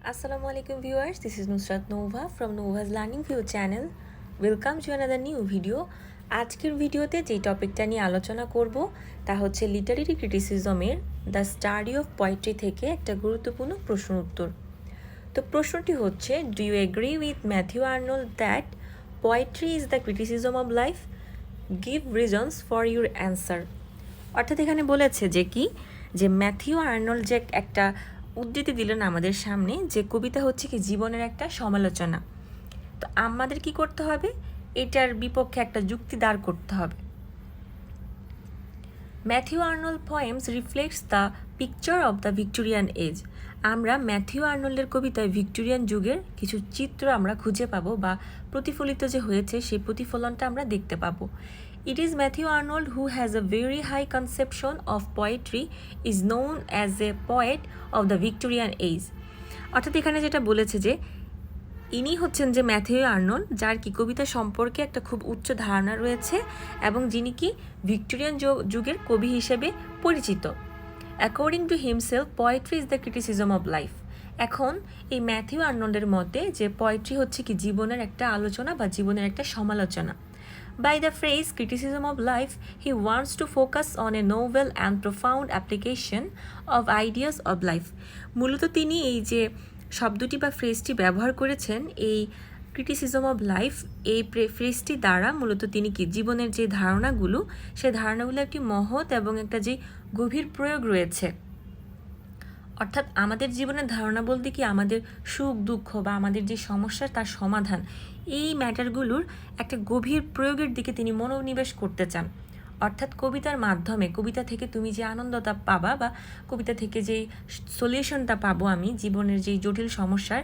Assalamu alaikum viewers, this is Nusrat Nova from Nova's Learning View channel. Welcome to another new video. আজকের ভিডিওতে যে টপিকটা নিয়ে আলোচনা করব তা হচ্ছে লিটারেরি ক্রিটিসিজমের দ্য স্টাডি অফ পোয়েট্রি থেকে একটা গুরুত্বপূর্ণ প্রশ্ন উত্তর। তো প্রশ্নটি হচ্ছে, do you agree with Matthew Arnold that poetry is the criticism of life? Give reasons for your answer. অর্থাৎ এখানে বলেছে যে ম্যাথিউ আর্নল্ড যে একটা উদ্ধৃতি দিলেন আমাদের সামনে, যে কবিতা হচ্ছে কি জীবনের একটা সমালোচনা। তো আমাদের কি করতে হবে? এটার বিপক্ষে একটা যুক্তি দাঁড় করতে হবে। Matthew Arnold poems reflects the picture of the Victorian age. আমরা ম্যাথিউ আর্নল্ডের কবিতায় ভিক্টোরিয়ান যুগের কিছু চিত্র আমরা খুঁজে পাবো, বা প্রতিফলিত যে হয়েছে সেই প্রতিফলনটা আমরা দেখতে পাবো। It is Matthew Arnold who has a very high conception of poetry, is known as a poet of the Victorian age. অর্থাৎ এখানে যেটা বলেছে যে ইনি হচ্ছেন যে ম্যাথিউ আর্নল্ড, যার কি কবিতা সম্পর্কে একটা খুব উচ্চ ধারণা রয়েছে এবং যিনি কি ভিক্টোরিয়ান যুগের কবি হিসেবে পরিচিত। According to himself, poetry is the criticism of life. এখন এই ম্যাথিউ আর্নল্ডের মতে যে পোয়েট্রি হচ্ছে কি জীবনের একটা আলোচনা বা জীবনের একটা সমালোচনা। By the phrase criticism of life, he wants to focus on a novel and profound application of ideas of life. মূলত তিনি এই যে শব্দটি বা ফ্রেজটি ব্যবহার করেছেন, এই ক্রিটিসিজম অফ লাইফ, এই ফ্রেজটি দ্বারা মূলত তিনি কি জীবনের যে ধারণাগুলো, সেই ধারণাগুলো একটি মহৎ এবং একটা যে গভীর প্রয়োগ রয়েছে। অর্থাৎ আমাদের জীবনের ধারণা বলতে কি আমাদের সুখ দুঃখ বা আমাদের যে সমস্যা তার সমাধান, এই ম্যাটারগুলোর একটা গভীর প্রয়োগের দিকে তিনি মনোনিবেশ করতে চান। অর্থাৎ কবিতার মাধ্যমে, কবিতা থেকে তুমি যে আনন্দটা পাবা বা কবিতা থেকে যেই সলিউশনটা পাবো আমি জীবনের যেই জটিল সমস্যার,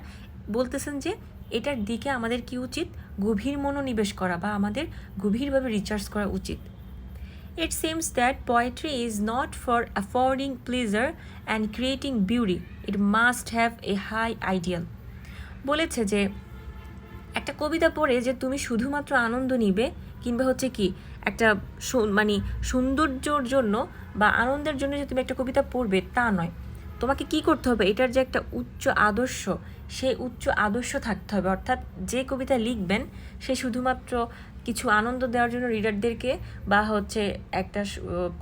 বলতেছেন যে এটার দিকে আমাদের কি উচিত? গভীর মনোনিবেশ করা বা আমাদের গভীরভাবে রিসার্চ করা উচিত। It seems that poetry is not for affording pleasure and creating beauty. It must have a high ideal. বলেছে যে একটা কবিতা পড়ে যে তুমি শুধুমাত্র আনন্দ নিবে কিংবা হচ্ছে কি একটা মানে সৌন্দর্যর জন্য বা আনন্দের জন্য যে তুমি একটা কবিতা পড়বে তা নয়। তোমাকে কি করতে হবে? এটার যে একটা উচ্চ আদর্শ, সেই উচ্চ আদর্শ থাকতে হবে। অর্থাৎ যে কবিতা লিখবেন সে শুধুমাত্র কিছু আনন্দ দেওয়ার জন্য রিডারদেরকে বা হচ্ছে একটা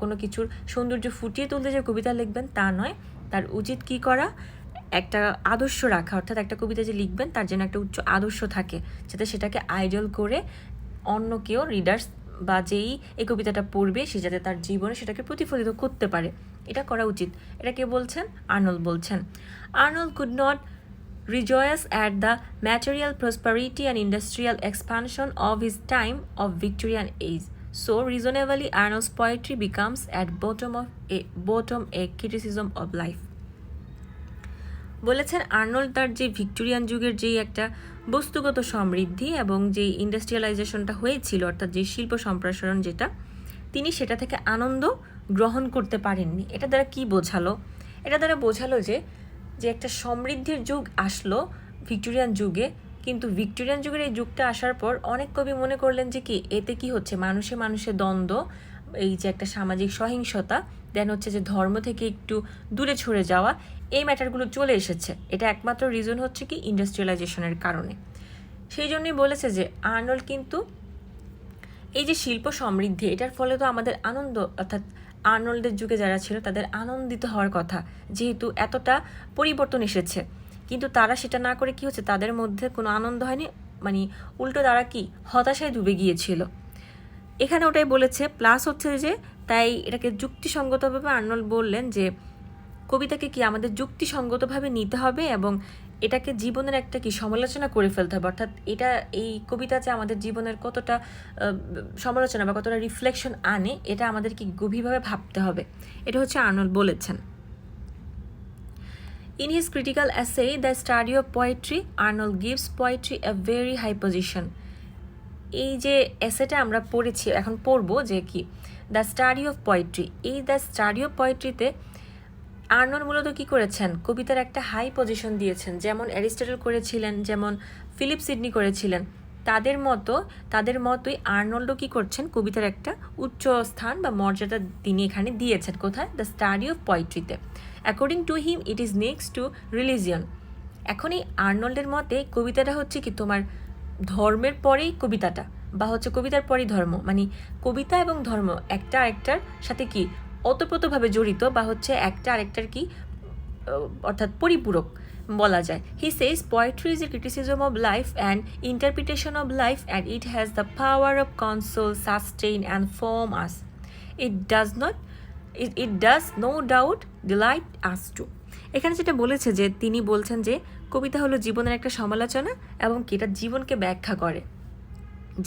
কোনো কিছুর সৌন্দর্য ফুটিয়ে তুলতে যে কবিতা লিখবেন তা নয়। তার উচিত কি করা? একটা আদর্শ রাখা। অর্থাৎ একটা কবিতা যে লিখবেন তার জন্য একটা উচ্চ আদর্শ থাকে, যাতে সেটাকে আইডল করে অন্য কেউ রিডার্স বা যেই এই কবিতাটা পড়বে সে যাতে তার জীবনে সেটাকে প্রতিফলিত করতে পারে, এটা করা উচিত। এটা কে বলছেন? আর্নল্ড বলছেন। Arnold could not rejoice at the material prosperity and industrial expansion of his time of Victorian age. So reasonably, Arnold's poetry becomes at bottom a criticism of life. বলেছেন আর্নল্ড তার যে ভিক্টোরিয়ান যুগের যেই একটা বস্তুগত সমৃদ্ধি এবং যেই ইন্ডাস্ট্রিয়ালাইজেশনটা হয়েছিল, অর্থাৎ যে শিল্প সম্প্রসারণ যেটা, তিনি সেটা থেকে আনন্দ গ্রহণ করতে পারেননি। এটা দ্বারা কি বোঝালো? এটা দ্বারা বোঝালো যে একটা সমৃদ্ধির যুগ আসলো ভিক্টোরিয়ান যুগে, কিন্তু ভিক্টোরিয়ান যুগের এই যুগটা আসার পর অনেক কবি মনে করলেন যে কি এতে কি হচ্ছে, মানুষে মানুষে দ্বন্দ্ব, এই যে একটা সামাজিক সহিংসতা, দেন হচ্ছে যে ধর্ম থেকে একটু দূরে সরে যাওয়া, এই ম্যাটারগুলো চলে এসেছে। এটা একমাত্র রিজন হচ্ছে কি ইন্ডাস্ট্রিয়ালাইজেশনের কারণে। সেই জন্যই বলেছে যে আর্নল্ড কিন্তু এই যে শিল্প সমৃদ্ধি, এটার ফলে তো আমাদের আনন্দ, অর্থাৎ আর্নল্ডের যুগে যারা ছিল তাদের আনন্দিত হওয়ার কথা, যেহেতু এতটা পরিবর্তন এসেছে, কিন্তু তারা সেটা না করে কি হচ্ছে, তাদের মধ্যে কোনো আনন্দ হয়নি, মানে উল্টো তারা কি হতাশায় ডুবে গিয়েছিল। এখানে ওটাই বলেছে। প্লাস হচ্ছে যে তাই এটাকে যুক্তিসঙ্গতভাবে আর্নল্ড বললেন যে কবিতাকে কি আমাদের যুক্তিসঙ্গতভাবে নিতে হবে এবং এটাকে জীবনের একটা কি সমালোচনা করে ফেলতে হবে। অর্থাৎ এটা এই কবিতা যে আমাদের জীবনের কতটা সমালোচনা বা কতটা রিফ্লেকশন আনে, এটা আমাদের কি গভীরভাবে ভাবতে হবে। এটা হচ্ছে আর্নল্ড বলেছেন। In his critical essay, The Study of Poetry, Arnold gives poetry a very high position. এই যে এসেটা আমরা পড়েছি, এখন পড়বো যে কি দ্য স্টাডি অফ পোয়েট্রি। এই দ্য স্টাডি অফ পোয়েট্রিতে আর্নল্ড মূলত কী করেছেন? কবিতার একটা হাই পজিশন দিয়েছেন, যেমন অ্যারিস্টটল করেছিলেন, যেমন ফিলিপ সিডনি করেছিলেন, তাদের মতোই আর্নল্ডও কী করছেন? কবিতার একটা উচ্চ স্থান বা মর্যাদা তিনি এখানে দিয়েছেন। কোথায়? দ্য স্টাডি অফ পোয়েট্রিতে। According to him it is next to religion. এখন এই আর্নল্ডের মতে কবিতাটা হচ্ছে কি তোমার ধর্মের পরেই কবিতাটা, বা হচ্ছে কবিতার পরেই ধর্ম, মানে কবিতা এবং ধর্ম একটা আরেকটার সাথে কি ওতপ্রোতভাবে জড়িত, বা হচ্ছে একটা আরেকটার কি অর্থাৎ পরিপূরক বলা যায়। He says poetry is a criticism of life and interpretation of life and it has the power of console, sustain and form us. It does no doubt delight us too. এখানে যেটা বলেছে যে তিনি বলছেন যে কবিতা হলো জীবনের একটা সমালোচনা এবং কি এটা জীবনকে ব্যাখ্যা করে।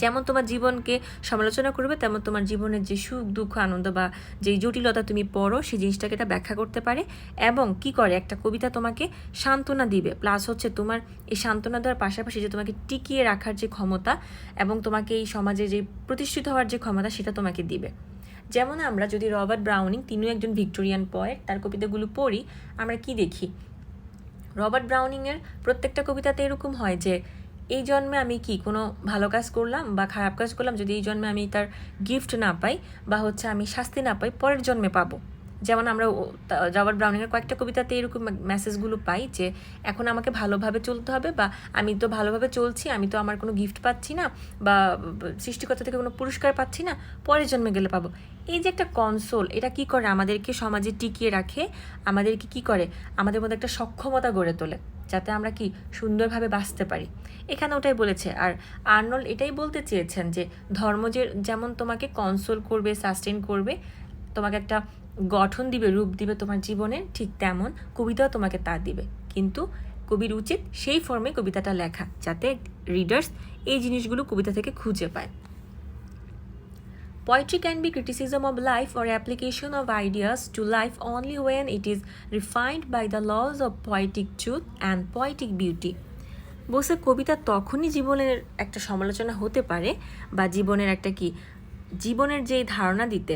যেমন তোমার জীবনকে সমালোচনা করবে তেমন তোমার জীবনের যে সুখ দুঃখ আনন্দ বা যেই জটিলতা তুমি পড়ো সেই জিনিসটাকে এটা ব্যাখ্যা করতে পারে। এবং কি করে একটা কবিতা তোমাকে সান্ত্বনা দিবে, প্লাস হচ্ছে তোমার এই সান্ত্বনা দেওয়ার পাশাপাশি যে তোমাকে টিকিয়ে রাখার যে ক্ষমতা এবং তোমাকে এই সমাজে যে প্রতিষ্ঠিত হওয়ার যে ক্ষমতা সেটা তোমাকে দিবে। যেমন আমরা যদি রবার্ট ব্রাউনিং, তিনিও একজন ভিক্টোরিয়ান পয়েট, তার কবিতাগুলো পড়ি, আমরা কি দেখি রবার্ট ব্রাউনিংয়ের প্রত্যেকটা কবিতাতে এরকম হয় যে এই জন্মে আমি কি কোনো ভালো কাজ করলাম বা খারাপ কাজ করলাম, যদি এই জন্মে আমি তার গিফট না পাই বা হচ্ছে আমি শাস্তি না পাই, পরের জন্মে পাবো। যেমন আমরা রবার্ট ব্রাউনিংয়ের কয়েকটা কবিতাতে এরকম মেসেজগুলো পাই যে এখন আমাকে ভালোভাবে চলতে হবে, বা আমি তো ভালোভাবে চলছি, আমি তো আমার কোনো গিফট পাচ্ছি না বা সৃষ্টিকর্তা থেকে কোনো পুরস্কার পাচ্ছি না, পরের জন্মে গেলে পাবো। এই যে একটা কনসোল, এটা কি করে আমাদেরকে সমাজে টিকিয়ে রাখে, আমাদেরকে কি করে আমাদের মধ্যে একটা সক্ষমতা গড়ে তোলে যাতে আমরা কি সুন্দরভাবে বাঁচতে পারি। এখানে ওটাই বলেছে। আর আর্নল্ড এটাই বলতে চেয়েছেন যে ধর্ম যেমন তোমাকে কনসোল করবে, সাস্টেন করবে, তোমাকে একটা গঠন দিবে, রূপ দিবে তোমার জীবনে, ঠিক তেমন কবিতাও তোমাকে তা দিবে। কিন্তু কবির উচিত সেই ফর্মে কবিতাটা লেখা যাতে রিডার্স এই জিনিসগুলো কবিতা থেকে খুঁজে পায়। Poetry can be criticism of life or application of ideas to life only when it is refined by the laws of poetic truth and poetic beauty. বলছে কবিতা তখনই জীবনের একটা সমালোচনা হতে পারে বা জীবনের একটা কি জীবনের যে ধারণা দিতে,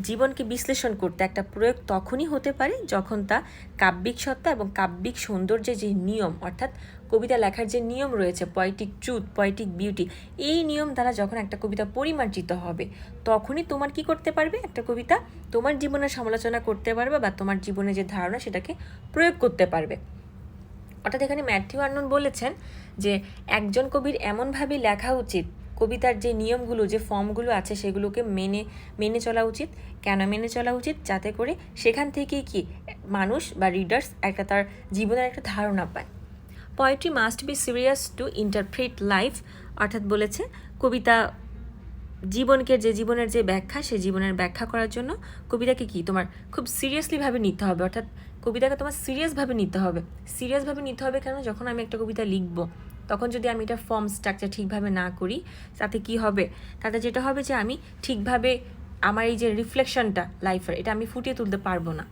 জীবনকে বিশ্লেষণ করতে একটা প্রয়োগ তখনই হতে পারে যখন তা কাব্যিক সত্তা এবং কাব্যিক সৌন্দর্যের যে নিয়ম, অর্থাৎ কবিতা লেখার যে নিয়ম রয়েছে, পয়েটিক ট্রুথ, পয়েটিক বিউটি, এই নিয়ম দ্বারা যখন একটা কবিতা পরিমার্জিত হবে তখনই তোমার কি করতে পারবে, একটা কবিতা তোমার জীবনের সমালোচনা করতে পারবে বা তোমার জীবনের যে ধারণা সেটাকে প্রয়োগ করতে পারবে। অর্থাৎ এখানে ম্যাথিউ আর্নল্ড বলেছেন যে একজন কবির এমনভাবে লেখা উচিত, কবিতার যে নিয়মগুলো, যে ফর্মগুলো আছে সেগুলোকে মেনে চলা উচিত। কেন মেনে চলা উচিত? যাতে করে সেখান থেকেই কি মানুষ বা রিডার্স একটা তার জীবনের একটা ধারণা পায়। Poetry must be serious to interpret life, অর্থাৎ বলেছে কবিতা জীবনের যে ব্যাখ্যা, সে জীবনের ব্যাখ্যা করার জন্য কবিতাকে কি তোমার খুব সিরিয়াসলিভাবে নিতে হবে, অর্থাৎ কবিতাকে তোমার সিরিয়াসভাবে নিতে হবে। সিরিয়াসভাবে নিতে হবে কেন? যখন আমি একটা কবিতা লিখবো তখন যদি আমি এটা ফর্ম স্ট্রাকচার ঠিকভাবে না করি, তাতে কি হবে, তাতে যেটা হবে যে আমি ঠিকভাবে আমার এই যে রিফ্লেকশনটা লাইফের, এটা আমি ফুটিয়ে তুলতে পারবো না।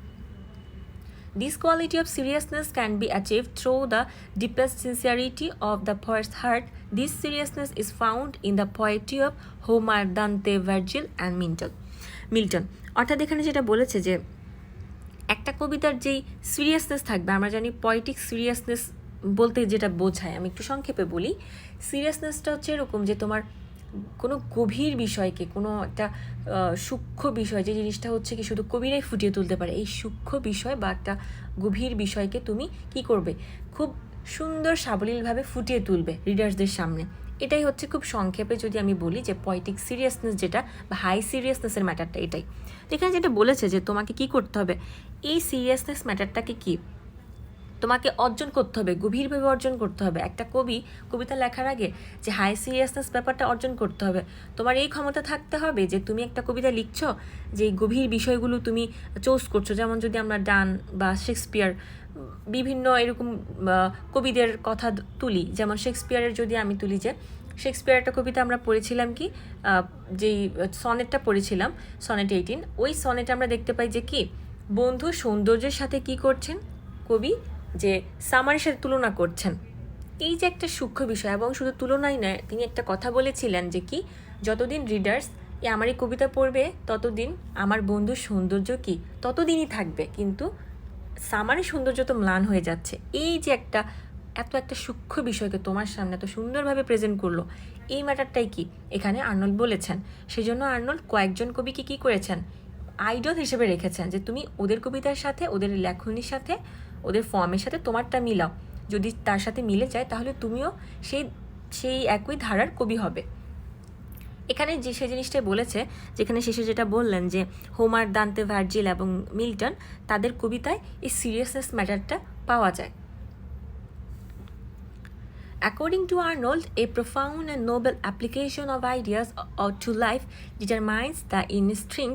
This quality of seriousness can be achieved through the deepest sincerity of the poet's heart. This seriousness is found in the poetry of Homer, Dante, Virgil and Milton. অর্থাৎ এখানে যেটা বলেছে যে একটা কবিতার যেই সিরিয়াসনেস থাকবে, আমরা জানি পয়েটিক সিরিয়াসনেস বলতে যেটা বোঝায়, আমি একটু সংক্ষেপে বলি। সিরিয়াসনেসটা হচ্ছে এরকম যে তোমার কোনো গভীর বিষয়কে, কোনো একটা সূক্ষ্ম বিষয়, যে জিনিসটা হচ্ছে কি শুধু কবিরাই ফুটিয়ে তুলতে পারে, এই সূক্ষ্ম বিষয় বা একটা গভীর বিষয়কে তুমি কি করবে, খুব সুন্দর সাবলীলভাবে ফুটিয়ে তুলবে রিডার্সদের সামনে। এটাই হচ্ছে খুব সংক্ষেপে যদি আমি বলি যে পয়েটিক সিরিয়াসনেস যেটা বা হাই সিরিয়াসনেসের ম্যাটারটা এটাই। এখানে যেটা বলেছে যে তোমাকে কি করতে হবে, এই সিরিয়াসনেস ম্যাটারটাকে কি তোমাকে অর্জন করতে হবে, গভীরভাবে অর্জন করতে হবে। একটা কবিতা লেখার আগে যে হাই সিরিয়াসনেস ব্যাপারটা অর্জন করতে হবে, তোমার এই ক্ষমতা থাকতে হবে যে তুমি একটা কবিতা লিখছো যে গভীর বিষয়গুলো তুমি চুজ করছো। যেমন যদি আমরা ডান বা শেক্সপিয়ার, বিভিন্ন এরকম কবিদের কথা তুলি, যেমন শেক্সপিয়ারের যদি আমি তুলি, যে শেক্সপিয়ার একটা কবিতা আমরা পড়েছিলাম কি, যেই সনেটটা পড়েছিলাম, সনেট 18, ওই সনেটে আমরা দেখতে পাই যে কি বন্ধু সৌন্দর্যের সাথে কি করছেন কবি, যে সামারের সাথে তুলনা করছেন। এই যে একটা সূক্ষ্ম বিষয়, এবং শুধু তুলনাই নয়, তিনি একটা কথা বলেছিলেন যে কি যতদিন রিডার্স আমার এই কবিতা পড়বে ততদিন আমার বন্ধুর সৌন্দর্য কি ততদিনই থাকবে, কিন্তু সামারের সৌন্দর্য তো ম্লান হয়ে যাচ্ছে। এই যে একটা একটা সূক্ষ্ম বিষয়কে তোমার সামনে এত সুন্দরভাবে প্রেজেন্ট করলো, এই ম্যাটারটাই কি এখানে আর্নল্ড বলেছেন। সেই জন্য আর্নল্ড কয়েকজন কবিকে কি করেছেন, আইডল হিসেবে রেখেছেন যে তুমি ওদের কবিতার সাথে, ওদের লেখনীর সাথে, ওদের ফর্মের সাথে তোমারটা মিলাও, যদি তার সাথে মিলে যায় তাহলে তুমিও সেই একই ধারার কবি হবে। এখানে যে সে জিনিসটাই বলেছে, যেখানে শেষে যেটা বললেন যে হোমার, দান্তে, ভার্জিল এবং মিল্টন তাদের কবিতায় এই সিরিয়াসনেস ম্যাটারটা পাওয়া যায়। According to Arnold, a profound and noble application of ideas to life determines the intrinsic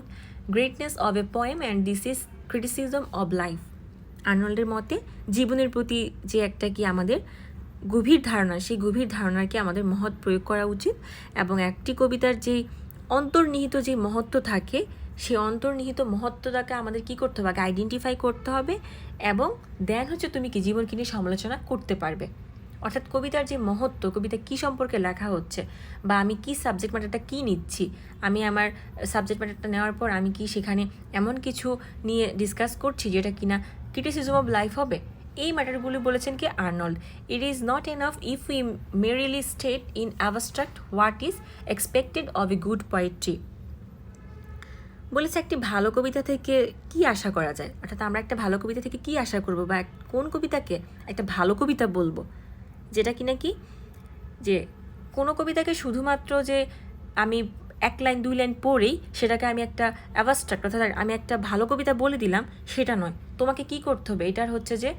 greatness of a poem, and this is criticism of life. আর্নল্ডের মতে জীবনের প্রতি যে একটা কি আমাদের গভীর ধারণা, সেই গভীর ধারণাকে আমাদের মহৎ প্রয়োগ করা উচিত, এবং একটি কবিতার যেই অন্তর্নিহিত যে মহত্ব থাকে সেই অন্তর্নিহিত মহত্বটাকে আমাদের কি করতে হবে, আইডেন্টিফাই করতে হবে, এবং দেন হচ্ছে তুমি কি জীবনকে নিয়ে সমালোচনা করতে পারবে। অর্থাৎ কবিতার যে মহত্ব, কবিতা কী সম্পর্কে লেখা হচ্ছে, বা আমি কি সাবজেক্ট ম্যাটারটা কী নিচ্ছি, আমি আমার সাবজেক্ট ম্যাটারটা নেওয়ার পর আমি কি সেখানে এমন কিছু নিয়ে ডিসকাস করছি যেটা কিনা ক্রিটিসিজম অফ লাইফ হবে, এই ম্যাটারগুলি বলেছেন কি Arnold. It is not enough if we merely state in abstract what is expected of a good poetry. বলেছে একটি ভালো কবিতা থেকে কি আশা করা যায়, অর্থাৎ আমরা একটা ভালো কবিতা থেকে কি আশা করব, বা কোন কবিতাকে একটা ভালো কবিতা বলবো, যেটা কিনা কি যে কোনো কবিতাকে শুধুমাত্র যে আমি 1 লাইন 2 লাইন পড়েই সেটাকে আমি একটা অ্যাবস্ট্রাক্ট, অর্থাৎ আমি একটা ভালো কবিতা বলে দিলাম, সেটা নয়। তোমাকে কি করতে হবে, এটার হচ্ছে যে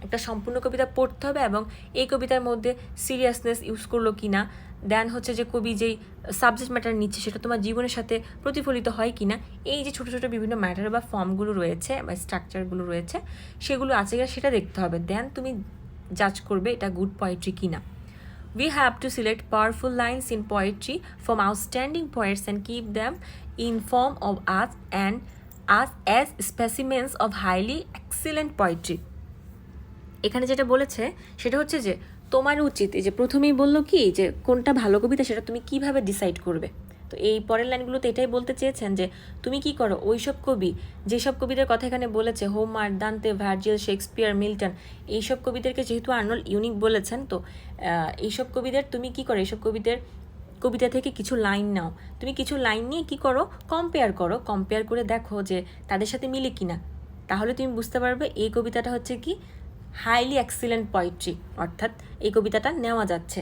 একটা সম্পূর্ণ কবিতা পড়তে হবে, এবং এই কবিতার মধ্যে সিরিয়াসনেস ইউজ করলো কি না, দেন হচ্ছে যে কবি যেই সাবজেক্ট ম্যাটার নিচ্ছে সেটা তোমার জীবনের সাথে প্রতিফলিত হয় কি না, এই যে ছোটো ছোটো বিভিন্ন ম্যাটার বা ফর্মগুলো রয়েছে বা স্ট্রাকচারগুলো রয়েছে সেগুলো আছে কিনা সেটা দেখতে হবে, দেন তুমি জাজ করবে এটা গুড পোয়েট্রি কিনা। We have to select powerful lines in poetry from outstanding poets and keep them in form of us and us as specimens of highly excellent poetry. এখানে যেটা বলেছে সেটা হচ্ছে যে তোমার উচিত, এই যে প্রথমেই বললো কি যে কোনটা ভালো কবিতা সেটা তুমি কিভাবে ডিসাইড করবে। তো এই পরের লাইনগুলোতে এটাই বলতে চেয়েছেন যে তুমি কি করো, ওইসব কবি যেসব কবিদের কথা এখানে বলেছে, হোমার, দান্তে, ভার্জিল, শেক্সপিয়ার, মিল্টন, এইসব কবিদেরকে যেহেতু আর্নল্ড ইউনিক বলেছেন, তো এইসব কবিদের তুমি কি করো, এইসব কবিতা থেকে কিছু লাইন নাও, তুমি কিছু লাইন নিয়ে কি করো, কম্পেয়ার করে দেখো যে তাদের সাথে মিলে কিনা, তাহলে তুমি বুঝতে পারবে এই কবিতাটা হচ্ছে কি হাইলি এক্সিলেন্ট পোয়েট্রি, অর্থাৎ এই কবিতাটা নেওয়া যাচ্ছে,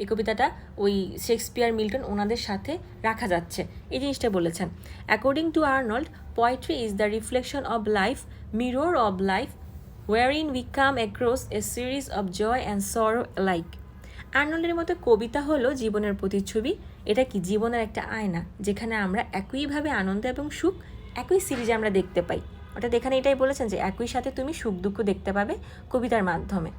এই কবিতাটা ওই শেক্সপিয়ার, মিল্টন ওনাদের সাথে রাখা যাচ্ছে, এই জিনিসটা বলেছেন। According to Arnold, poetry is the reflection of life, mirror of life, wherein we come across a series of joy and sorrow alike. আর্নল্ডের মতো কবিতা হলো জীবনের প্রতিচ্ছবি, এটা কি জীবনের একটা আয়না, যেখানে আমরা একইভাবে আনন্দ এবং সুখ একই সিরিজে আমরা দেখতে পাই। অর্থাৎ এখানে এটাই বলেছেন যে একই সাথে তুমি সুখ দুঃখ দেখতে পাবে কবিতার মাধ্যমে।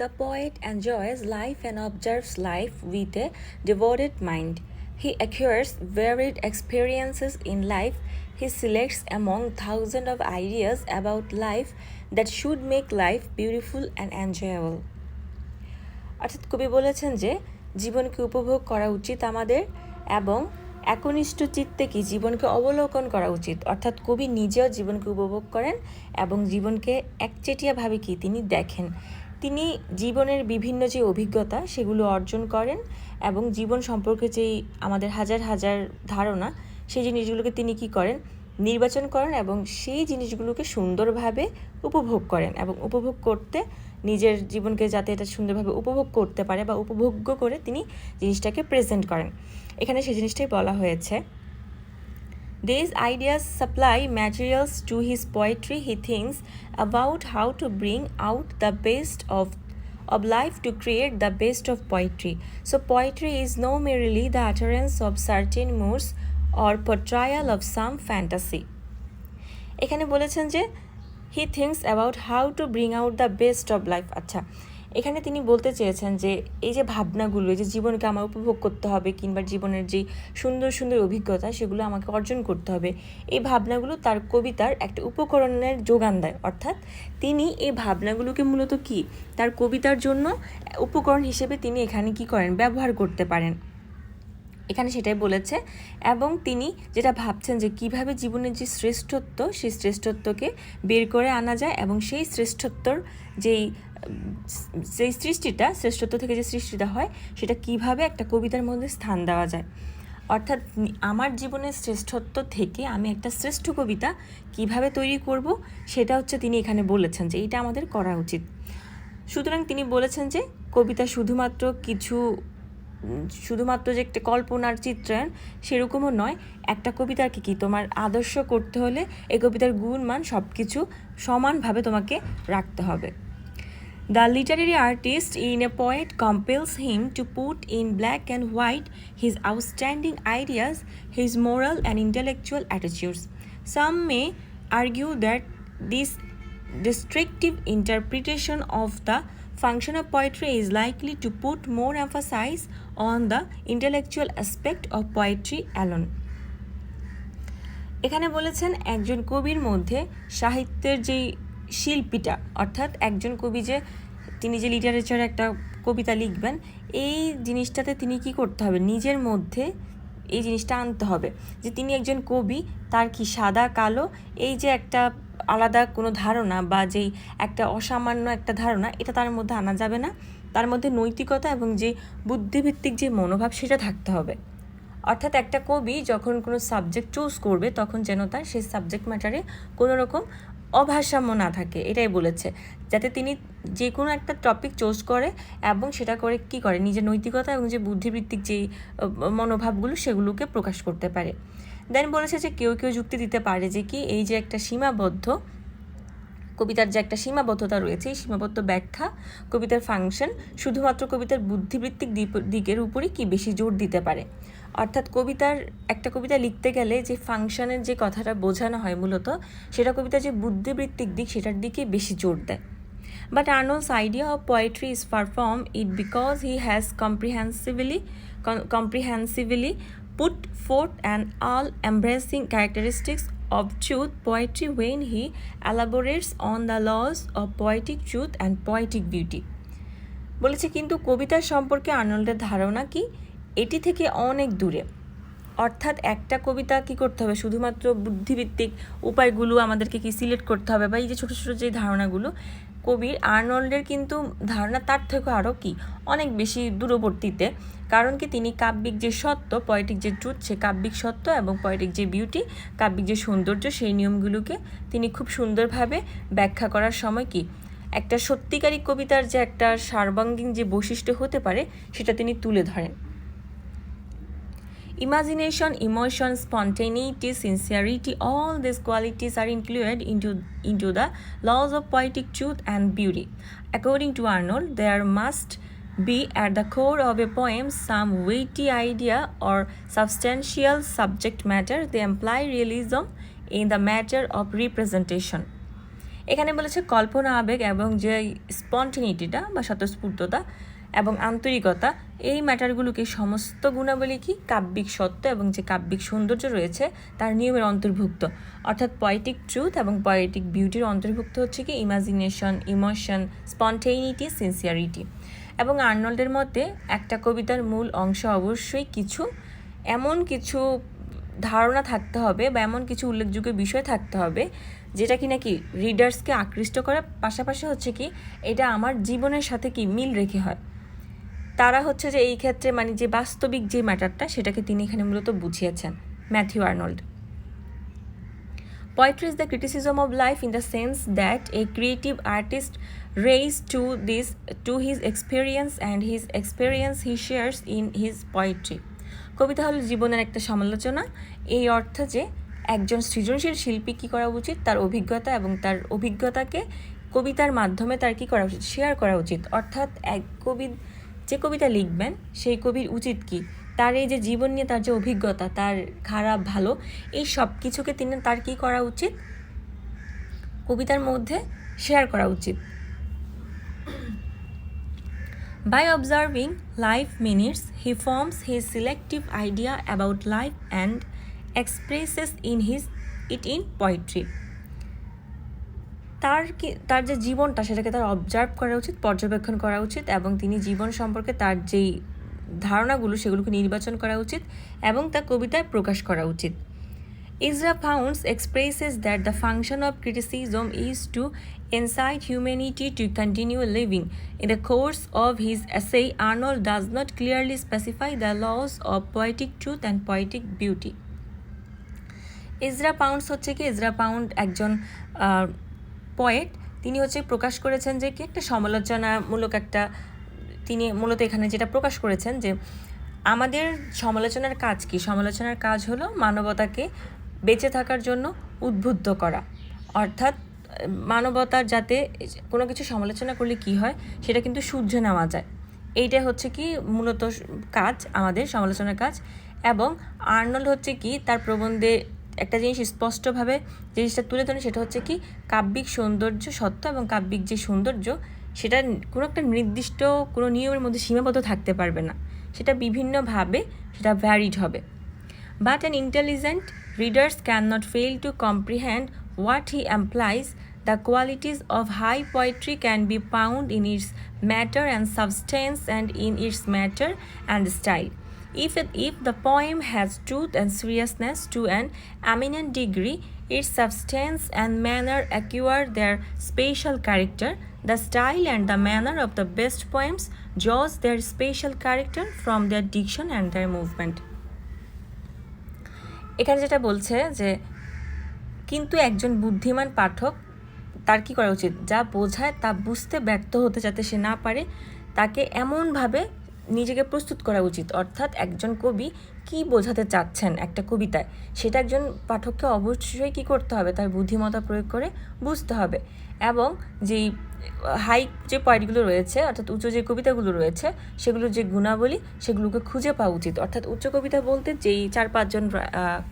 The poet enjoys life and observes life with a devoted mind. He acquires varied experiences in life. He selects among thousands of ideas about life that should make life beautiful and enjoyable. অর্থাৎ কবি বলেছেন যে জীবনকে উপভোগ করা উচিত আমাদের, এবং একনিষ্ঠ চিত্তে কি জীবনকে অবলোকন করা উচিত। অর্থাৎ কবি নিজেও জীবনকে উপভোগ করেন এবং জীবনকে একচেটিয়াভাবে কি তিনি দেখেন, তিনি জীবনের বিভিন্ন যে অভিজ্ঞতা সেগুলো অর্জন করেন, এবং জীবন সম্পর্কে যেই আমাদের হাজার হাজার ধারণা সেই জিনিসগুলোকে তিনি কি করেন, নির্বাচন করেন, এবং সেই জিনিসগুলোকে সুন্দরভাবে উপভোগ করেন, এবং উপভোগ করতে নিজের জীবনকে যাতে এটা সুন্দরভাবে উপভোগ করতে পারে বা উপভোগ্য করে তিনি জিনিসটাকে প্রেজেন্ট করেন। এখানে সেই জিনিসটাই বলা হয়েছে। These ideas supply materials to his poetry. He thinks about how to bring out the best of life to create the best of poetry. So poetry is no merely the utterance of certain moods or portrayal of some fantasy. এখানে বলেছেন যে he thinks about how to bring out the best of life. আচ্ছা, এখানে তিনি বলতে চেয়েছেন যে এই যে ভাবনাগুলো, এই যে জীবনকে আমার উপভোগ করতে হবে, কিংবা জীবনের যেই সুন্দর সুন্দর অভিজ্ঞতা সেগুলো আমাকে অর্জন করতে হবে, এই ভাবনাগুলো তার কবিতার একটা উপকরণের যোগান দেয়। অর্থাৎ তিনি এই ভাবনাগুলোকে মূলত কি তার কবিতার জন্য উপকরণ হিসেবে তিনি এখানে কি করেন, ব্যবহার করতে পারেন। এখানে সেটাই বলেছে, এবং তিনি যেটা ভাবছেন যে কিভাবে জীবনের যে শ্রেষ্ঠত্ব সেই শ্রেষ্ঠত্বকে বের করে আনা যায়, এবং সেই শ্রেষ্ঠত্বর যেই সৃষ্টিটা, শ্রেষ্ঠত্ব থেকে যে সৃষ্টিটা হয় সেটা কিভাবে একটা কবিতার মধ্যে স্থান দেওয়া যায়। অর্থাৎ আমার জীবনের শ্রেষ্ঠত্ব থেকে আমি একটা শ্রেষ্ঠ কবিতা কিভাবে তৈরি করব সেটা হচ্ছে তিনি এখানে বলেছেন যে এটা আমাদের করা উচিত। সুতরাং তিনি বলেছেন যে কবিতা শুধুমাত্র যে একটা কল্পনার চিত্রায়ন সেরকমও নয়, একটা কবিতাকে কি তোমার আদর্শ করতে হলে এই কবিতার গুণমান সব কিছু সমানভাবে তোমাকে রাখতে হবে। The literary artist in a poet compels him to put in black and white his outstanding ideas, his moral and intellectual attitudes. Some may argue that this descriptive interpretation of the function of poetry is likely to put more emphasis on the intellectual aspect of poetry alone. এখানে বলেছেন একজন কবির মধ্যে সাহিত্যের যেই শিল্পীটা, অর্থাৎ একজন কবি যে তিনি যে লিটারেচারে একটা কবিতা লিখবেন, এই জিনিসটাতে তিনি কি করতে হবে, নিজের মধ্যে এই জিনিসটা আনতে হবে যে তিনি একজন কবি, তার কি সাদা কালো এই যে একটা আলাদা কোনো ধারণা বা যেই একটা অসামান্য একটা ধারণা, এটা তার মধ্যে আনা যাবে না। তার মধ্যে নৈতিকতা এবং যে বুদ্ধিভিত্তিক যে মনোভাব সেটা থাকতে হবে। অর্থাৎ একটা কবি যখন কোনো সাবজেক্ট চুজ করবে তখন যেন তার সেই সাবজেক্ট ম্যাটারে কোনো রকম অভারসাম্য না থাকে, এটাই বলেছে, যাতে তিনি যে কোনো একটা টপিক চুজ করে এবং সেটা করে কি করে নিজের নৈতিকতা এবং যে বুদ্ধিবৃত্তিক যেই মনোভাবগুলো সেগুলোকে প্রকাশ করতে পারে। দেন বলেছে যে কেউ কেউ যুক্তি দিতে পারে যে কি এই যে একটা সীমাবদ্ধ কবিতার যে একটা সীমাবদ্ধতা রয়েছে, এই সীমাবদ্ধ ব্যাখ্যা কবিতার ফাংশন শুধুমাত্র কবিতার বুদ্ধিবৃত্তিক দিকের উপরই কি বেশি জোর দিতে পারে। অর্থাৎ একটা কবিতা লিখতে গেলে যে ফাংশনের যে কথাটা বোঝানো হয় মূলত সেটা কবিতার যে বুদ্ধিবৃত্তিক দিক সেটার দিকে বেশি জোর দেয়। But Arnold's idea of poetry is far from it because he has comprehensively put forth an all-embracing characteristics of truth poetry when he elaborates on the laws of poetic truth and poetic beauty. বলেছে কিন্তু কবিতার সম্পর্কে আর্নল্ডের ধারণা কি এটি থেকে অনেক দূরে। অর্থাৎ একটা কবিতা কি করতে হবে, শুধুমাত্র বুদ্ধিভিত্তিক উপায়গুলো আমাদেরকে কি সিলেক্ট করতে হবে বা এই যে ছোটো ছোটো যে ধারণাগুলো, কবির আর্নল্ডের কিন্তু ধারণা তার থেকে আরও কি অনেক বেশি দূরবর্তীতে। কারণ কি তিনি কাব্যিক যে সত্য, পয়েটিক যে ট্রুথ, সে কাব্যিক সত্য এবং পয়েটিক যে বিউটি, কাব্যিক যে সৌন্দর্য, সেই নিয়মগুলোকে তিনি খুব সুন্দরভাবে ব্যাখ্যা করার সময় কি একটা সত্যিকারী কবিতার যে একটা সার্বাঙ্গীন যে বৈশিষ্ট্য হতে পারে সেটা তিনি তুলে ধরেন। Imagination, emotion, spontaneity, sincerity, all these qualities are included into the laws of poetic truth and beauty. According to Arnold, there must be at the core of a poem some weighty idea or substantial subject matter. They imply realism in the matter of representation. এখানে বলেছে কল্পনা, আবেগ এবং যে স্পন্টেনিটিটা বা স্বতঃস্ফূর্ততা এবং আন্তরিকতা, এই ম্যাটারগুলোকে সমস্ত গুণাবলী কি কাব্যিক সত্য এবং যে কাব্যিক সৌন্দর্য রয়েছে তার নিয়মের অন্তর্ভুক্ত। অর্থাৎ পয়েটিক ট্রুথ এবং পয়েটিক বিউটির অন্তর্ভুক্ত হচ্ছে কি ইমাজিনেশন, ইমোশন, স্পন্টেনিটি, সিনসিয়ারিটি। এবং আর্নল্ডের মতে একটা কবিতার মূল অংশ অবশ্যই এমন কিছু ধারণা থাকতে হবে বা এমন কিছু উল্লেখযোগ্য বিষয় থাকতে হবে যেটা কি নাকি রিডার্সকে আকৃষ্ট করার পাশাপাশি হচ্ছে কি এটা আমার জীবনের সাথে কি মিল রেখে হয়। তারা হচ্ছে যে এই ক্ষেত্রে মানে যে বাস্তবিক যে ম্যাটারটা সেটাকে তিনি এখানে মূলত বুঝিয়েছেন Matthew Arnold. Poetry is the criticism of life in the sense that a creative artist raised to his experience and his experience he shares in his poetry. কবিতা হলো জীবনের একটা সমালোচনা, এই অর্থে যে একজন সৃজনশীল শিল্পী কী করা উচিত, তার অভিজ্ঞতা এবং তার অভিজ্ঞতাকে কবিতার মাধ্যমে তার কী করা উচিত, শেয়ার করা উচিত। অর্থাৎ এক কবি যে কবিতা লিখবেন সেই কবির উচিত কি তার এই যে জীবন নিয়ে তার যে অভিজ্ঞতা, তার খারাপ ভালো এই সব কিছুকে তিনি তার কী করা উচিত, কবিতার মধ্যে শেয়ার করা উচিত। By observing life minutes, he forms his selective idea about life and expresses it in poetry. তার যে জীবনটা সেটাকে তার অবজার্ভ করা উচিত, পর্যবেক্ষণ করা উচিত এবং তিনি জীবন সম্পর্কে তার যেই ধারণাগুলো সেগুলোকে নির্বাচন করা উচিত এবং তা কবিতায় প্রকাশ করা উচিত। Ezra Pounds expresses that the function of criticism is to incite humanity to continue living. In the course of his essay, Arnold does not clearly specify the laws of poetic truth and poetic beauty. Ezra pounds হচ্ছে কি, Ezra pound একজন poet. তিনি হচ্ছে প্রকাশ করেছেন যে কি একটা সমালোচনামূলক একটা, তিনি মূলত এখানে যেটা প্রকাশ করেছেন যে আমাদের সমালোচনার কাজ কি, সমালোচনার কাজ হলো মানবতাকে বেঁচে থাকার জন্য উদ্বুদ্ধ করা, অর্থাৎ মানবতার যাতে কোনো কিছু সমালোচনা করলে কি হয় সেটা কিন্তু শুদ্ধ নেওয়া যায়, এইটাই হচ্ছে কি মূলত কাজ, আমাদের সমালোচনার কাজ। এবং আর্নল্ড হচ্ছে কি তার প্রবন্ধে একটা জিনিস স্পষ্টভাবে জিনিসটা তুলে ধরে, সেটা হচ্ছে কি কাব্যিক সৌন্দর্য সত্য এবং কাব্যিক যে সৌন্দর্য সেটা কোনো একটা নির্দিষ্ট কোনো নিয়মের মধ্যে সীমাবদ্ধ থাকতে পারবে না, সেটা বিভিন্নভাবে সেটা ভ্যারিড হবে। But an intelligent readers cannot fail to comprehend what he implies. The qualities of high poetry can be found in its matter and substance and in its matter and style. If the poem has truth and seriousness to an eminent degree, its substance and manner acquire their special character. The style and the manner of the best poems draws their special character from their diction and their movement. এখানে যেটা বলছে যে কিন্তু একজন বুদ্ধিমান পাঠক তার কী করা উচিত, যা বোঝায় তা বুঝতে ব্যর্থ হতে যাতে সে না পারে, তাকে এমনভাবে নিজেকে প্রস্তুত করা উচিত। অর্থাৎ একজন কবি কি বোঝাতে চাচ্ছেন একটা কবিতায়, সেটা একজন পাঠককে অবশ্যই কী করতে হবে, তার বুদ্ধিমত্তা প্রয়োগ করে বুঝতে হবে। এবং যেই হাই যে পয়েন্টগুলো রয়েছে, অর্থাৎ উচ্চ যে কবিতাগুলো রয়েছে সেগুলোর যে গুণাবলী সেগুলোকে খুঁজে পাওয়া উচিত। অর্থাৎ উচ্চ কবিতা বলতে যেই 4-5জন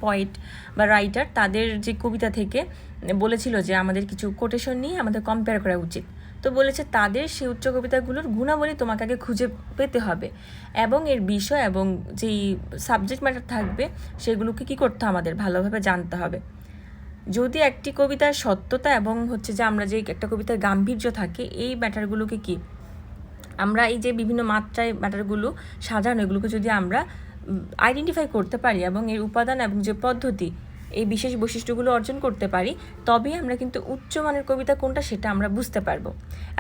পয়েট বা রাইটার তাদের যে কবিতা থেকে বলেছিল যে আমাদের কিছু কোটেশন নিয়ে আমাদের কম্পেয়ার করা উচিত, তো বলেছে তাদের সেই উচ্চ কবিতাগুলোর গুণাবলী তোমাকে আগে খুঁজে পেতে হবে এবং এর বিষয় এবং যেই সাবজেক্ট ম্যাটার থাকবে সেগুলোকে কী করতে আমাদের ভালোভাবে জানতে হবে। যদি একটি কবিতার সত্যতা এবং হচ্ছে যে আমরা যে একটা কবিতার গাম্ভীর্য থাকে, এই ম্যাটারগুলোকে কি আমরা এই যে বিভিন্ন মাত্রায় ম্যাটারগুলো সাজানো, এগুলোকে যদি আমরা আইডেন্টিফাই করতে পারি এবং এর উপাদান এবং যে পদ্ধতি এই বিশেষ বৈশিষ্ট্যগুলো অর্জন করতে পারি, তবেই আমরা কিন্তু উচ্চমানের কবিতা কোনটা সেটা আমরা বুঝতে পারবো।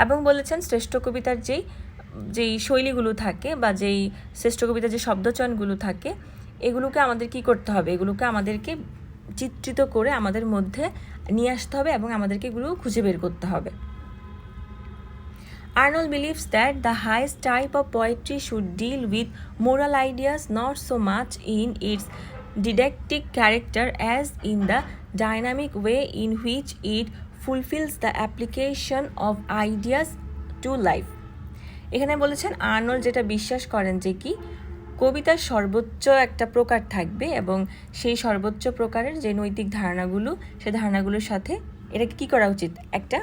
এবং বলেছেন শ্রেষ্ঠ কবিতার যেই শৈলীগুলো থাকে বা যেই শ্রেষ্ঠ কবিতার যে শব্দচয়নগুলো থাকে, এগুলোকে আমাদের কি করতে হবে, এগুলোকে আমাদেরকে চিত্রিত করে আমাদের মধ্যে নিয়ে আসতে হবে এবং আমাদেরকে এগুলো খুঁজে বের করতে হবে। Arnold believes that the highest type of poetry should deal with moral ideas not so much in its didactic character as in the dynamic way in which it fulfills the application of ideas to life. এখানে বলেছেন Arnold যেটা বিশ্বাস করেন যে কি কবিতার সর্বোচ্চ একটা প্রকার থাকবে এবং সেই সর্বোচ্চ প্রকারের যে নৈতিক ধারণাগুলো, সেই ধারণাগুলোর সাথে এটাকে কী করা উচিত, একটা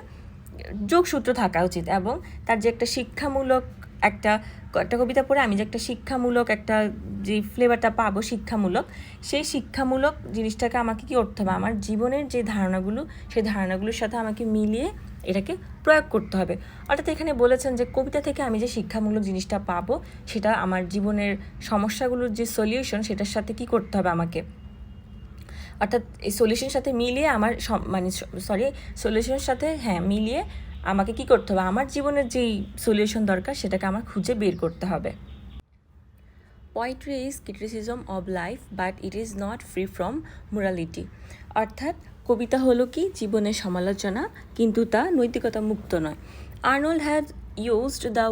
যোগসূত্র থাকা উচিত এবং তার যে একটা শিক্ষামূলক একটা কবিতা পড়ে আমি যে একটা শিক্ষামূলক একটা যে ফ্লেভারটা পাবো শিক্ষামূলক, সেই শিক্ষামূলক জিনিসটাকে আমাকে কী করতে হবে, আমার জীবনের যে ধারণাগুলো সেই ধারণাগুলোর সাথে আমাকে মিলিয়ে এটাকে প্রয়োগ করতে হবে। অর্থাৎ এখানে বলেছেন যে কবিতা থেকে আমি যে শিক্ষামূলক জিনিসটা পাবো সেটা আমার জীবনের সমস্যাগুলোর যে সলিউশন সেটার সাথে কী করতে হবে আমাকে, অর্থাৎ এই সলিউশনের সাথে মিলিয়ে আমার সলিউশনের সাথে মিলিয়ে আমাকে কী করতে হবে, আমার জীবনের যেই সলিউশন দরকার সেটাকে আমার খুঁজে বের করতে হবে। Poetry is criticism of life but it is not free from morality. অর্থাৎ কবিতা হলো কি জীবনের সমালোচনা, কিন্তু তা নৈতিকতা মুক্ত নয়। Arnold has used the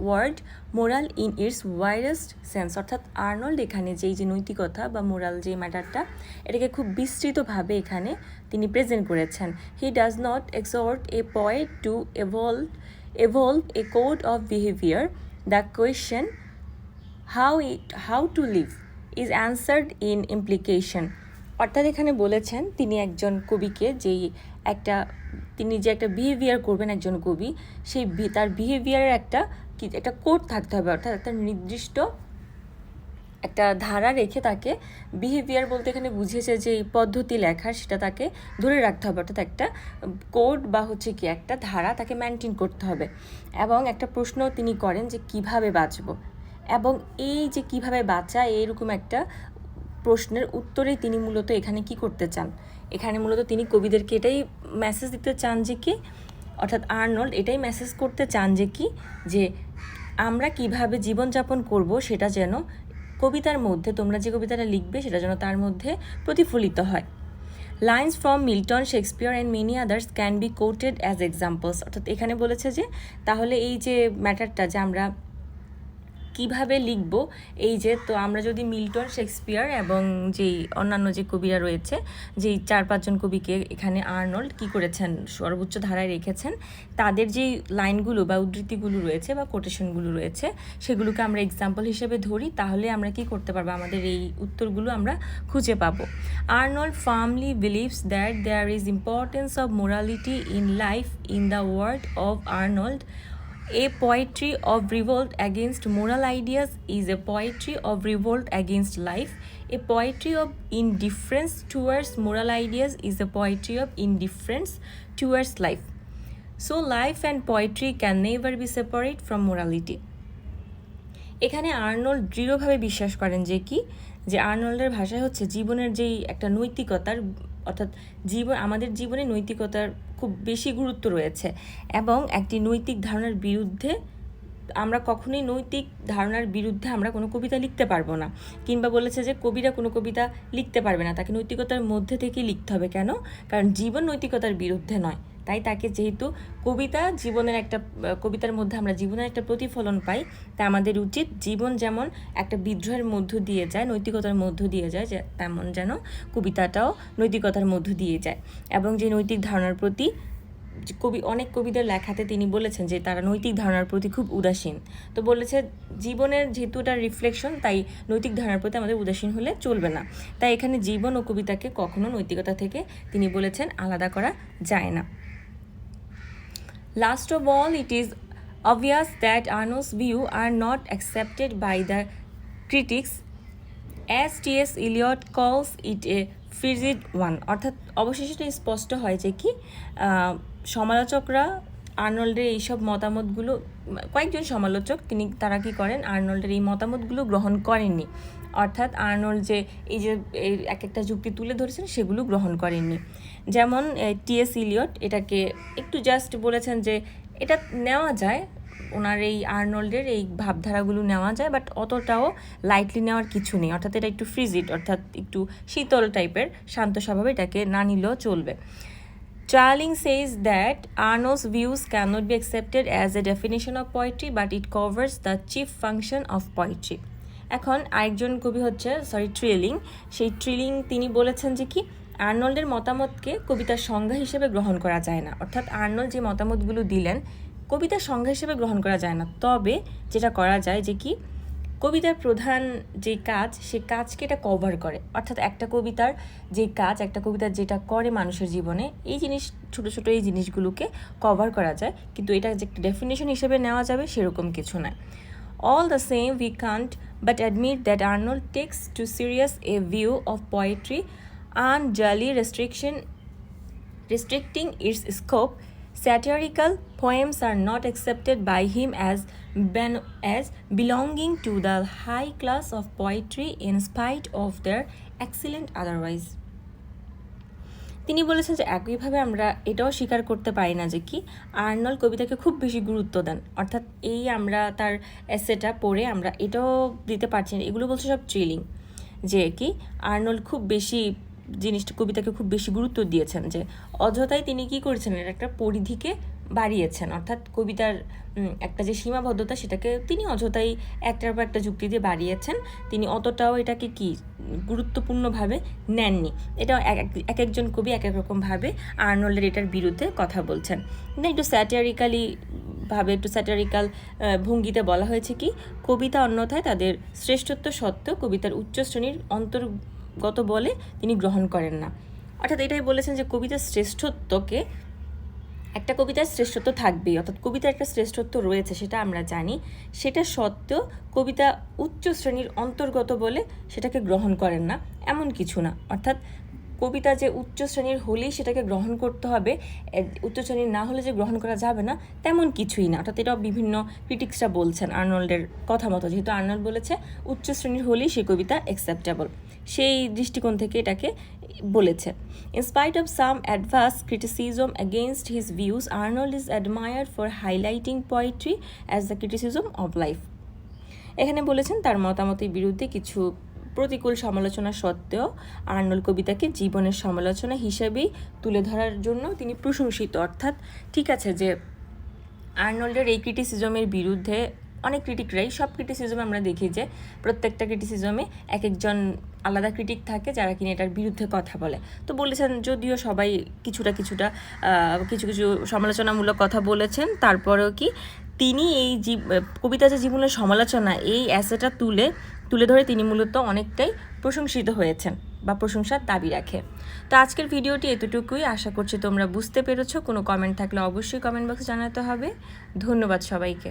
word moral in its widest sense. অর্থাৎ আর্নল্ড এখানে যে নৈতিকতা বা মোরাল যে ম্যাটারটা এটাকে খুব বিস্তৃতভাবে এখানে তিনি প্রেজেন্ট করেছেন। He does not exhort a poet to evolve a code of behavior. The question how to live is answered in implication. অর্থাৎ এখানে বলেছেন তিনি একজন কবিকে তিনি যে একটা বিহেভিয়ার করবেন একজন কবি, সেই তার বিহেভিয়ারের একটা কোড থাকতে হবে, অর্থাৎ একটা নির্দিষ্ট একটা ধারা রেখে তাকে বিহেভিয়ার বলতে এখানে বুঝিয়েছে যে এই পদ্ধতি লেখার সেটা তাকে ধরে রাখতে হবে, অর্থাৎ একটা কোড বা হচ্ছে কি একটা ধারা তাকে মেনটেন করতে হবে। এবং একটা প্রশ্ন তিনি করেন যে কিভাবে বাঁচব, এবং এই যে কিভাবে বাঁচা এইরকম একটা প্রশ্নের উত্তরেই তিনি মূলত এখানে কি করতে চান, এখানে মূলত তিনি কবিদেরকে এটাই মেসেজ দিতে চান যে কি অর্থাৎ আর্নল্ড এটাই মেসেজ করতে চান যে কি, যে আমরা কিভাবে জীবনযাপন করব সেটা যেন কবিতার মধ্যে, তোমরা যে কবিতাটা লিখবে সেটা যেন তার মধ্যে প্রতিফলিত হয়। Lines from Milton, Shakespeare and many others can be quoted as examples. অর্থাৎ এখানে বলেছে যে তাহলে এই যে ম্যাটারটা যে আমরা কিভাবে লিখব, এই যে তো আমরা যদি মিল্টন, শেক্সপিয়ার এবং যেই অন্যান্য যে কবিরা রয়েছে, যেই 4-5 জন কবিকে এখানে আর্নল্ড কি করেছেন, সর্বোচ্চ ধারায় রেখেছেন, তাদের যেই লাইনগুলো বা উদ্ধৃতিগুলো রয়েছে বা কোটেশনগুলো রয়েছে সেগুলোকে আমরা এক্সাম্পল হিসেবে ধরি, তাহলে আমরা কি করতে পারবো, আমাদের এই উত্তরগুলো আমরা খুঁজে পাবো। Arnold firmly believes that there is importance of morality in life. In the word of Arnold, a poetry of revolt against moral ideas is a poetry of revolt against life. A poetry of indifference towards moral ideas is a poetry of indifference towards life. So life and poetry can never be separate from morality. এখানে Arnold দৃঢ়ভাবে বিশ্বাস করেন যে কি, যে আর্নল্ডের ভাষায় হচ্ছে জীবনের যেই একটা নৈতিকতার, অর্থাৎ আমাদের জীবনে নৈতিকতার খুব বেশি গুরুত্ব রয়েছে এবং একটি নৈতিক ধারণার বিরুদ্ধে আমরা কখনোই নৈতিক ধারণার বিরুদ্ধে আমরা কোনো কবিতা লিখতে পারবো না। কিংবা বলেছে যে কবিরা কোনো কবিতা লিখতে পারবে না, তাকে নৈতিকতার মধ্যে থেকেই লিখতে হবে। কেন? কারণ জীবন নৈতিকতার বিরুদ্ধে নয়। তাই তাকে, যেহেতু কবিতা জীবনের একটা, কবিতার মধ্যে আমরা জীবনের একটা প্রতিফলন পাই, তা আমাদের উচিত জীবন যেমন একটা বিদ্রোহের মধ্য দিয়ে যায়, নৈতিকতার মধ্য দিয়ে যায়, তেমন যেন কবিতাটাও নৈতিকতার মধ্য দিয়ে যায়। এবং যে নৈতিক ধারণার প্রতি অনেক কবিদের লেখাতে তিনি বলেছেন যে তারা নৈতিক ধারণার প্রতি খুব উদাসীন। তো বলেছে জীবনের যেহেতু এটা রিফ্লেকশন, তাই নৈতিক ধারণার প্রতি আমাদের উদাসীন হলে চলবে না। তাই এখানে জীবন ও কবিতাকে কখনো নৈতিকতা থেকে তিনি বলেছেন আলাদা করা যায় না। Last of all, it is obvious that Arnold's views are not accepted by the critics, as T.S. Eliot calls it a frigid one. অর্থাৎ অবশেষে এটা স্পষ্ট হয় যে কি, সমালোচকরা আর্নল্ডের এইসব মতামতগুলো, কয়েকজন সমালোচক তারা কি করেন, আর্নল্ডের এই মতামতগুলো গ্রহণ করেননি। অর্থাৎ আর্নল্ড যে এই যে এক একটা যুক্তি তুলে ধরেছেন সেগুলো গ্রহণ করেননি। যেমন টি.এস. ইলিয়ট এটাকে একটু জাস্ট বলেছেন যে এটা নেওয়া যায়, ওনার এই আর্নল্ডের এই ভাবধারাগুলো নেওয়া যায়, বাট অতটাও লাইটলি নেওয়ার কিছু নেই। অর্থাৎ এটা একটু ফ্রিজিড, অর্থাৎ একটু শীতল টাইপের, শান্ত স্বভাবে এটাকে না নিলেও চলবে। Charling says that Arnold's views cannot be accepted as a definition of poetry, but it covers the chief function of poetry. এখন আরেকজন কবি হচ্ছে ট্রিলিং। সেই ট্রিলিং তিনি বলেছেন যে কি, আর্নল্ডের মতামতকে কবিতার সংজ্ঞা হিসেবে গ্রহণ করা যায় না। অর্থাৎ আর্নল্ড যে মতামতগুলো দিলেন কবিতার সংজ্ঞা হিসেবে গ্রহণ করা যায় না, তবে যেটা করা যায় যে কি, কবিতার প্রধান যে কাজ, সে কাজকে এটা কভার করে। অর্থাৎ একটা কবিতার যে কাজ, একটা কবিতার যেটা করে মানুষের জীবনে, এই জিনিস, ছোটো ছোটো এই জিনিসগুলোকে কভার করা যায়, কিন্তু এটা যে একটা ডেফিনেশন হিসেবে নেওয়া যাবে সেরকম কিছু নয়। All the same, we can't but admit that Arnold takes too serious a view of poetry, unduly restricting its scope. Satirical poems are not accepted by him as belonging to the high class of poetry in spite of their excellent otherwise. তিনি বলেছেন যে একইভাবে আমরা এটাও স্বীকার করতে পারি না যে কি, আর্নল্ড কবিতাকে খুব বেশি গুরুত্ব দেন। অর্থাৎ এই আমরা তার এসেটা পড়ে আমরা এটাও দিতে পারছি না, এগুলো বলছে সব ট্রিলিং, যে কি আর্নল্ড খুব বেশি কবিতাকে খুব বেশি গুরুত্ব দিয়েছেন, যে অযথাই তিনি কি করেছেন, এর একটা পরিধিকে বাড়িয়েছেন। অর্থাৎ কবিতার একটা যে সীমাবদ্ধতা সেটাকে তিনি অযথাই একটার পর একটা যুক্তি দিয়ে বাড়িয়েছেন, তিনি অতটাও এটাকে কি গুরুত্বপূর্ণভাবে নেননি। এটা এক একজন কবি এক এক রকমভাবে আর্নল্ডের এটার বিরুদ্ধে কথা বলছেন। একটু স্যাটারিক্যাল ভঙ্গিতে বলা হয়েছে কি, কবিতা অন্যথায় তাদের শ্রেষ্ঠত্ব সত্ত্বেও কবিতার উচ্চ শ্রেণীর অন্তর্গত বলে তিনি গ্রহণ করেন না। অর্থাৎ এটাই বলেছেন যে কবিতার শ্রেষ্ঠত্বকে, একটা কবিতার শ্রেষ্ঠত্ব থাকবেই, অর্থাৎ কবিতার একটা শ্রেষ্ঠত্ব রয়েছে সেটা আমরা জানি, সেটা সত্ত্বেও কবিতা উচ্চ শ্রেণীর অন্তর্গত বলে সেটাকে গ্রহণ করেন না, এমন কিছু না। অর্থাৎ কবিতা যে উচ্চ শ্রেণীর হলেই সেটাকে গ্রহণ করতে হবে, উচ্চ শ্রেণীর না হলে যে গ্রহণ করা যাবে না তেমন কিছুই না। অর্থাৎ এটাও বিভিন্ন ক্রিটিক্সরা বলছেন আর্নল্ডের কথা মতো, যেহেতু আর্নল্ড বলেছে উচ্চ শ্রেণীর হলেই সেই কবিতা অ্যাকসেপ্টেবল, সেই দৃষ্টিকোণ থেকে এটাকে বলেছে। In spite of some adverse criticism against his views, Arnold is admired for highlighting poetry as the criticism of life. এখানে বলেছেন তার মতামতের বিরুদ্ধে কিছু প্রতিকূল সমালোচনা সত্ত্বেও আর্নল্ড কবিতাকে জীবনের সমালোচনা হিসেবেই তুলে ধরার জন্য তিনি প্রশংসিত। অর্থাৎ ঠিক আছে যে আর্নল্ডের এই ক্রিটিসিজমের বিরুদ্ধে অনেক ক্রিটিকরাই, সব ক্রিটিসিজমে আমরা দেখি যে প্রত্যেকটা ক্রিটিসিজমে এক একজন আলাদা ক্রিটিক থাকে যারা কিনা এটার বিরুদ্ধে কথা বলে। তো বলেছেন যদিও সবাই কিছু কিছু সমালোচনামূলক কথা বলেছেন, তারপরেও কি তিনি এই কবিতা যে জীবনের সমালোচনা এই অ্যাসেটা তুলে ধরে তিনি মূলত অনেকটাই প্রশংসিত হয়েছেন বা প্রশংসার দাবি রাখে। তো আজকের ভিডিওটি এতটুকুই, আশা করছি তোমরা বুঝতে পেরেছো। কোনো কমেন্ট থাকলে অবশ্যই কমেন্ট বক্সে জানাতে হবে। ধন্যবাদ সবাইকে।